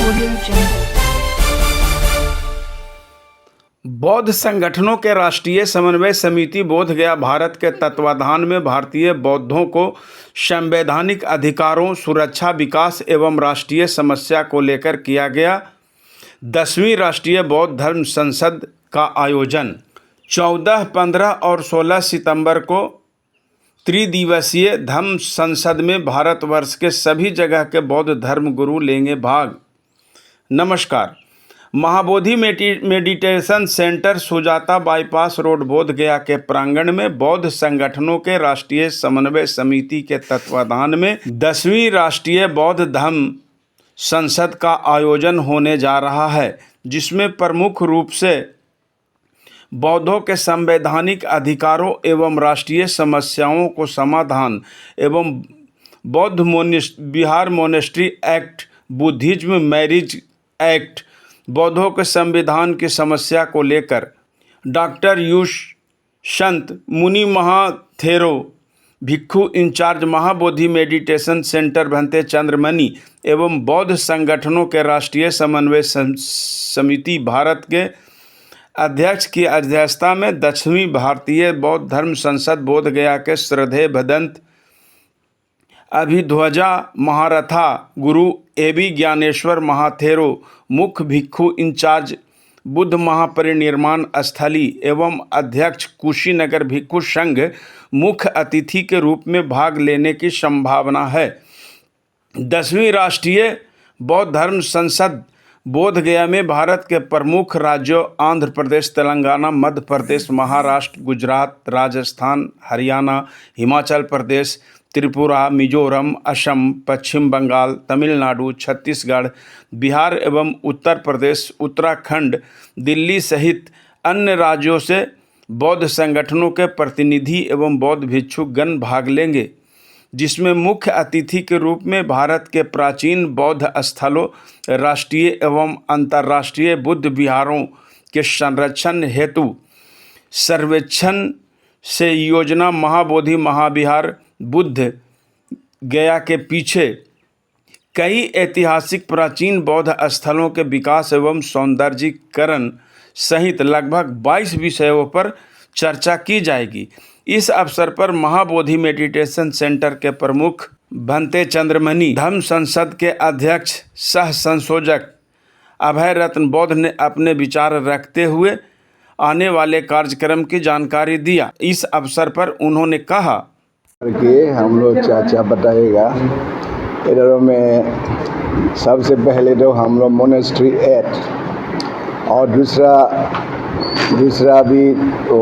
Audio Jungle. बौद्ध संगठनों के राष्ट्रीय समन्वय समिति बोधगया भारत के तत्वाधान में भारतीय बौद्धों को संवैधानिक अधिकारों, सुरक्षा, विकास एवं राष्ट्रीय समस्या को लेकर किया गया 10वीं राष्ट्रीय बौद्ध धर्म संसद का आयोजन 14, 15 और 16 सितंबर को त्रिदिवसीय धम्म संसद में भारतवर्ष के सभी जगह के बौद्ध धर्म गुरु लेंगे भाग। नमस्कार। Mahabodhi meditation centre Sujata bypass road Bodhgaya के प्रांगण में बौद्ध संगठनों के राष्ट्रीय समन्वय समिति के तत्वाधान में 10वीं राष्ट्रीय बौद्ध धम्म संसद का आयोजन होने जा रहा है, जिसमें प्रमुख रूप से बौद्धों के संवैधानिक अधिकारों एवं राष्ट्रीय समस्याओं को समाधान एवं बौद्ध Bihar monastery act, Buddhism marriage act, बौद्धों के संविधान की समस्या को लेकर डॉक्टर यूश संत मुनि महाथेरो भिक्खु incharge Mahabodhi meditation centre Bhante Chandramani एवं बौद्ध संगठनों के राष्ट्रीय समन्वय समिति भारत के अध्यक्ष की अध्यक्षता में 10वीं भारतीय बौद्ध धर्म संसद बोधगया के श्रद्धेय भदंत अभिध्वजा महारथा गुरु एबी ज्ञानेश्वर महाथेरो मुख्य भिक्खु इंचार्ज बुद्ध महापरिनिर्वाण स्थली एवं अध्यक्ष कुशीनगर भिक्खु संघ मुख्य अतिथि के रूप में भाग लेने की संभावना है। 10वीं राष्ट्रीय बौद्ध धर्म संसद बोधगया में भारत के प्रमुख राज्यों आंध्र प्रदेश, तेलंगाना, मध्य प्रदेश, महाराष्ट्र, गुजरात, राजस्थान, हरियाणा, हिमाचल प्रदेश, त्रिपुरा, मिजोरम, असम, पश्चिम बंगाल, तमिलनाडु, छत्तीसगढ़, बिहार एवं उत्तर प्रदेश, उत्तराखंड, दिल्ली सहित अन्य राज्यों से बौद्ध संगठनों के प्रतिनिधि एवं बौद्ध भिक्षुगण भाग लेंगे, जिसमें मुख्य अतिथि के रूप में भारत के प्राचीन बौद्ध स्थलों, राष्ट्रीय एवं अंतर्राष्ट्रीय बुद्ध विहारों के संरक्षण हेतु सर्वेक्षण से योजना महाबोधि महाविहार बुद्ध गया के पीछे कई ऐतिहासिक प्राचीन बौद्ध स्थलों के विकास एवं सौंदर्यीकरण सहित लगभग 22 विषयों पर चर्चा की जाएगी। इस अवसर पर महाबोधि मेडिटेशन सेंटर के प्रमुख भंते चंद्रमणि, धम्म संसद के अध्यक्ष सह संयोजक अभय रत्न बौद्ध ने अपने विचार रखते हुए आने वाले कार्यक्रम की जानकारी दिया। इस अवसर पर उन्होंने कहा कि हम लोग चाचा बताएगा। इधर में सबसे पहले तो हम लोग मोनेस्ट्री एक्ट और दूसरा भी तो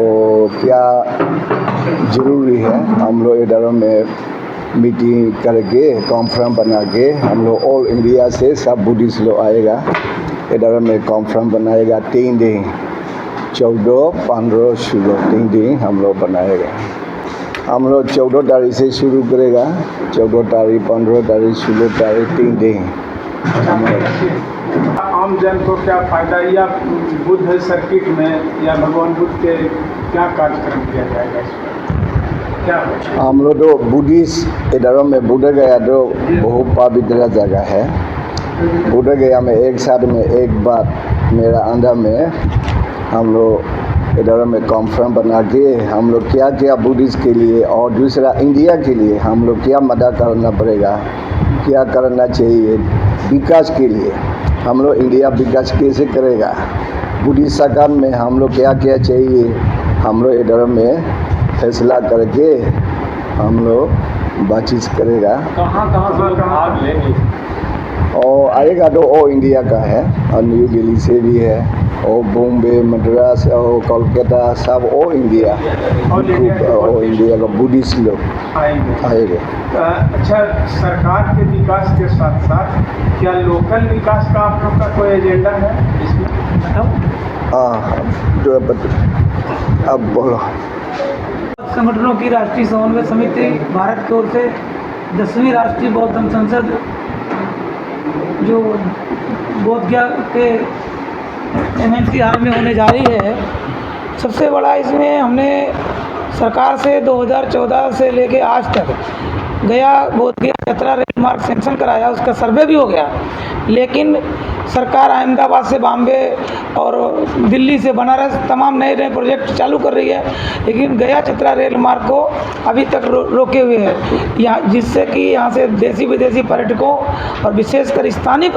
क्या ज़रूरी है, हम लोग इधर में मीटिंग करके कॉन्फ्रेंस बना के हम लोग ऑल इंडिया से सब बुद्धिस्ट लोग आएगा। इधर में कॉन्फ्रेंस बनाएगा 3 दिन, 14, 15, 16 3 दिन हम लोग बनाएगा। हम लोग 14 तारीख से शुरू करेगा, 14 तारीख, 15 तारीख, 16 तारीख 3 दिन। आम जन को क्या फायदा या बुद्ध सर्किट में या भगवान बुद्ध के क्या कार्यक्रम किया जाएगा इसमें क्या? हम लोग तो बुद्धिस्ट इधर में बोधगया तो बहुत पवित्र जगह है। बोधगया में एक साथ में एक बार मेरा अंदर में हम लोग इधर में कॉन्फ्रेंस बना के हम लोग क्या क्या बुद्धिस्ट के लिए और दूसरा इंडिया के लिए हम लोग क्या मदद करना पड़ेगा, क्या करना चाहिए विकास के लिए, हम लोग इंडिया विकास कैसे करेगा, बुद्धिस्ट सरकार में हम लोग क्या क्या चाहिए, हम लोग इधर में फैसला करके हम लोग बातचीत करेगा। कहाँ से भाग लेंगे? और आएगा तो ओ इंडिया का है और न्यू दिल्ली से भी है और बॉम्बे, मद्रास और कोलकाता सब ओ इंडिया का बुद्धिस्ट लोग आएंगे। अच्छा, सरकार के विकास के साथ साथ क्या लोकल विकास का आप लोग का कोई एजेंडा है इसमें? हाँ, अब बोलो। संगठनों की राष्ट्रीय समन्वय समिति भारत की ओर से 10वीं राष्ट्रीय बौद्ध धम्म संसद जो बोधगया के MNC हाल में होने जा रही है, सबसे बड़ा इसमें हमने सरकार से 2014 से लेके आज तक गया बोध गया चतरा रेल मार्ग सेंक्शन कराया, उसका सर्वे भी हो गया, लेकिन सरकार अहमदाबाद से बॉम्बे और दिल्ली से बनारस तमाम नए नए प्रोजेक्ट चालू कर रही है, लेकिन गया चतरा रेल मार्ग को अभी तक रोके हुए है, यहाँ जिससे कि यहाँ से देसी विदेशी पर्यटकों और विशेषकर स्थानीय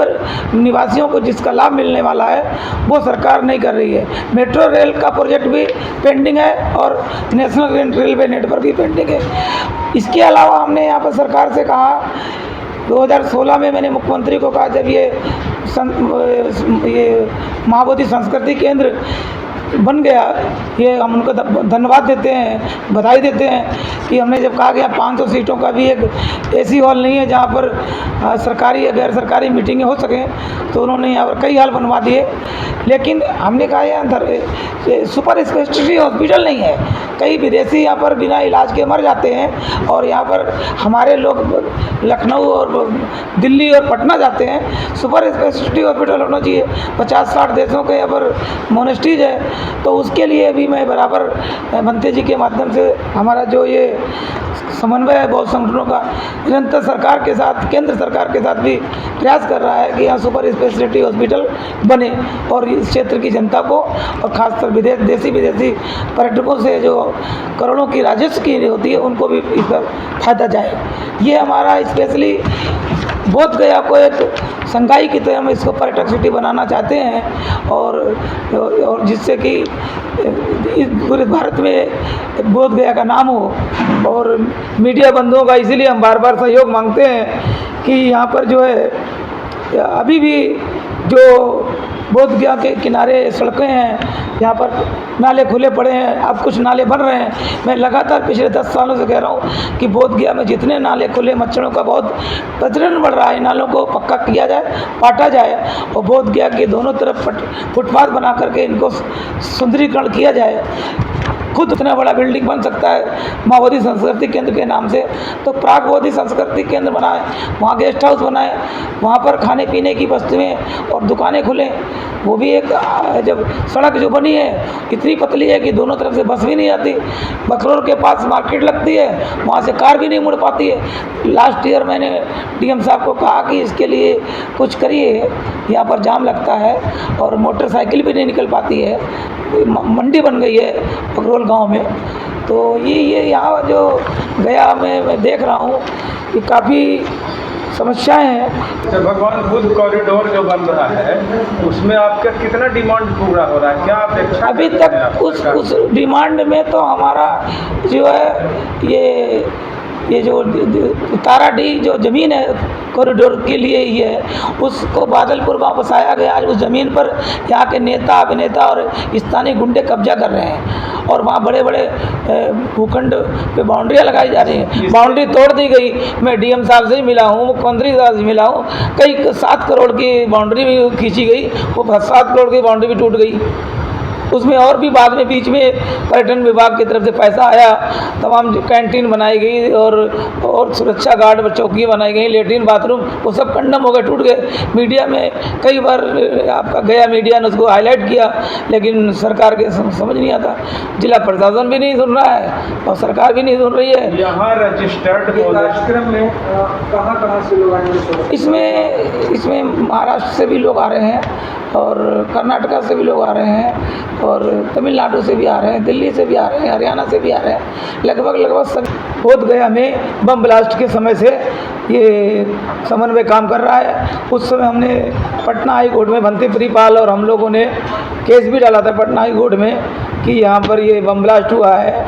निवासियों को जिसका लाभ मिलने वाला है वो सरकार नहीं कर रही है। मेट्रो रेल का प्रोजेक्ट भी पेंडिंग है और नेशनल रेलवे नेटवर्क भी पेंडिंग है। इसके अलावा हमने यहाँ पर सरकार से कहा, 2016 में मैंने मुख्यमंत्री को कहा, जब ये महाबोधि संस्कृति केंद्र बन गया, ये हम उनको धन्यवाद देते हैं, बधाई देते हैं कि हमने जब कहा कि 500 सीटों का भी एक ऐसी हॉल नहीं है जहाँ पर सरकारी या गैर सरकारी मीटिंगें हो सकें, तो उन्होंने यहाँ पर कई हॉल बनवा दिए। लेकिन हमने कहा यहाँ सुपर स्पेशलिटी हॉस्पिटल नहीं है, कई विदेशी यहाँ पर बिना इलाज के मर जाते हैं और यहाँ पर हमारे लोग लखनऊ और दिल्ली और पटना जाते हैं। सुपर स्पेशलिटी हॉस्पिटल होना चाहिए। 50-60 देशों के यहाँ पर मोनेस्ट्रीज है, तो उसके लिए भी मैं बराबर मंत्री जी के माध्यम से हमारा जो ये समन्वय है बहुत संगठनों का निरंतर सरकार के साथ, केंद्र सरकार के साथ भी प्रयास कर रहा है कि यहाँ सुपर स्पेशलिटी हॉस्पिटल बने और इस क्षेत्र की जनता को और खासकर देसी विदेशी पर्यटकों से जो करोड़ों की राजस्व की होती है उनको भी इसका फायदा जाए। ये हमारा स्पेशली बोध गया को एक संगाई की तरह हम इसको पर्यटक सिटी बनाना चाहते हैं और जिससे कि इस पूरे भारत में बोध गया का नाम हो। और मीडिया बंधुओं का इसीलिए हम बार बार सहयोग मांगते हैं कि यहाँ पर जो है अभी भी जो बोध गया के किनारे सड़कें हैं, यहाँ पर नाले खुले पड़े हैं, अब कुछ नाले बन रहे हैं। मैं लगातार पिछले 10 सालों से कह रहा हूँ कि बोध गया में जितने नाले खुले, मच्छरों का बहुत प्रचलन बढ़ रहा है, नालों को पक्का किया जाए, पाटा जाए और बोध गया के दोनों तरफ फुटपाथ बना करके इनको सुंदरीकरण किया जाए। खुद इतना बड़ा बिल्डिंग बन सकता है महाबोधि संस्कृति केंद्र के नाम से, तो प्राग बोधि संस्कृति केंद्र बनाए, वहाँ गेस्ट हाउस बनाए, वहाँ पर खाने पीने की वस्तुएं और दुकानें खुलें। वो भी एक जब सड़क जो बनी है इतनी पतली है कि दोनों तरफ से बस भी नहीं आती, बकरोल के पास मार्केट लगती है, वहाँ से कार भी नहीं मुड़ पाती है। लास्ट ईयर मैंने डीएम साहब को कहा कि इसके लिए कुछ करिए, यहाँ पर जाम लगता है और मोटरसाइकिल भी नहीं निकल पाती है, मंडी बन गई है बकरोल गांव में। तो ये यहाँ जो गया मैं देख रहा हूँ कि काफ़ी समस्याएं हैं। तो भगवान बुद्ध कॉरिडोर जो बन रहा है उसमें आपका कितना डिमांड पूरा हो रहा है, क्या अपेक्षा? अभी तक उस डिमांड में तो हमारा जो है ये जो ताराडीह जो ज़मीन है कॉरिडोर के लिए ही है, उसको बादलपुर गांव बसाया गया। आज उस ज़मीन पर यहाँ के नेता, अभिनेता और स्थानीय गुंडे कब्जा कर रहे हैं और वहाँ बड़े बड़े भूखंड पे बाउंड्रियाँ लगाई जा रही हैं। बाउंड्री तोड़ दी गई। मैं डीएम साहब से ही मिला हूँ, मुख्यमंत्री साहब से मिला हूँ, कई 7 करोड़ की बाउंड्री भी खींची गई, वो 7 करोड़ की बाउंड्री भी टूट गई। उसमें और भी बाद में बीच में पर्यटन विभाग की तरफ से पैसा आया, तमाम कैंटीन बनाई गई और सुरक्षा गार्ड चौकी बनाई गई, लेटरिन बाथरूम वो सब कंडम हो गए, टूट गए। मीडिया में कई बार आपका गया मीडिया ने उसको हाईलाइट किया, लेकिन सरकार के समझ नहीं आता। जिला प्रशासन भी नहीं सुन रहा है और सरकार भी नहीं सुन रही है। यहाँ रजिस्टर्ड कार्यक्रम में कहाँ से लोग आएंगे? इसमें महाराष्ट्र से भी लोग आ रहे हैं और कर्नाटका से भी लोग आ रहे हैं और तमिलनाडु से भी आ रहे हैं, दिल्ली से भी आ रहे हैं, हरियाणा से भी आ रहे हैं। लगभग सब बोध गया में बम ब्लास्ट के समय से ये समन्वय काम कर रहा है। उस समय हमने पटना हाई कोर्ट में भंते प्रीपाल और हम लोगों ने केस भी डाला था पटना हाई कोर्ट में कि यहाँ पर ये बम ब्लास्ट हुआ है,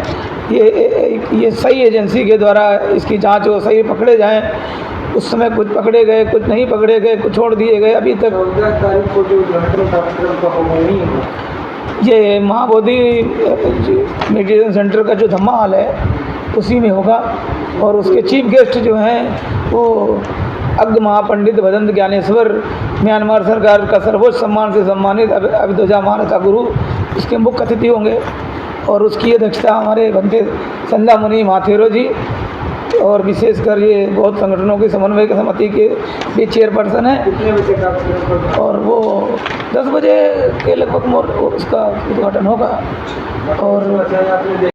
ये सही एजेंसी के द्वारा इसकी जाँच हो, सही पकड़े जाएँ। उस समय कुछ पकड़े गए, कुछ नहीं पकड़े गए, कुछ छोड़ दिए गए। अभी तक ये महाबोधि मेडिटेशन सेंटर का जो धम्मा हॉल है उसी में होगा और उसके चीफ गेस्ट जो हैं वो अग्र महापंडित भदंत ज्ञानेश्वर, म्यांमार सरकार का सर्वोच्च सम्मान से सम्मानित अभिध्वजा महारथा गुरु इसके मुख्य अतिथि होंगे और उसकी अध्यक्षता हमारे भंते संध्या मुनि महाथेरो जी और विशेषकर ये बहुत संगठनों की समन्वय की समिति के भी चेयरपर्सन है। कितने बजे का? और वो 10 बजे के लगभग उसका उद्घाटन होगा। और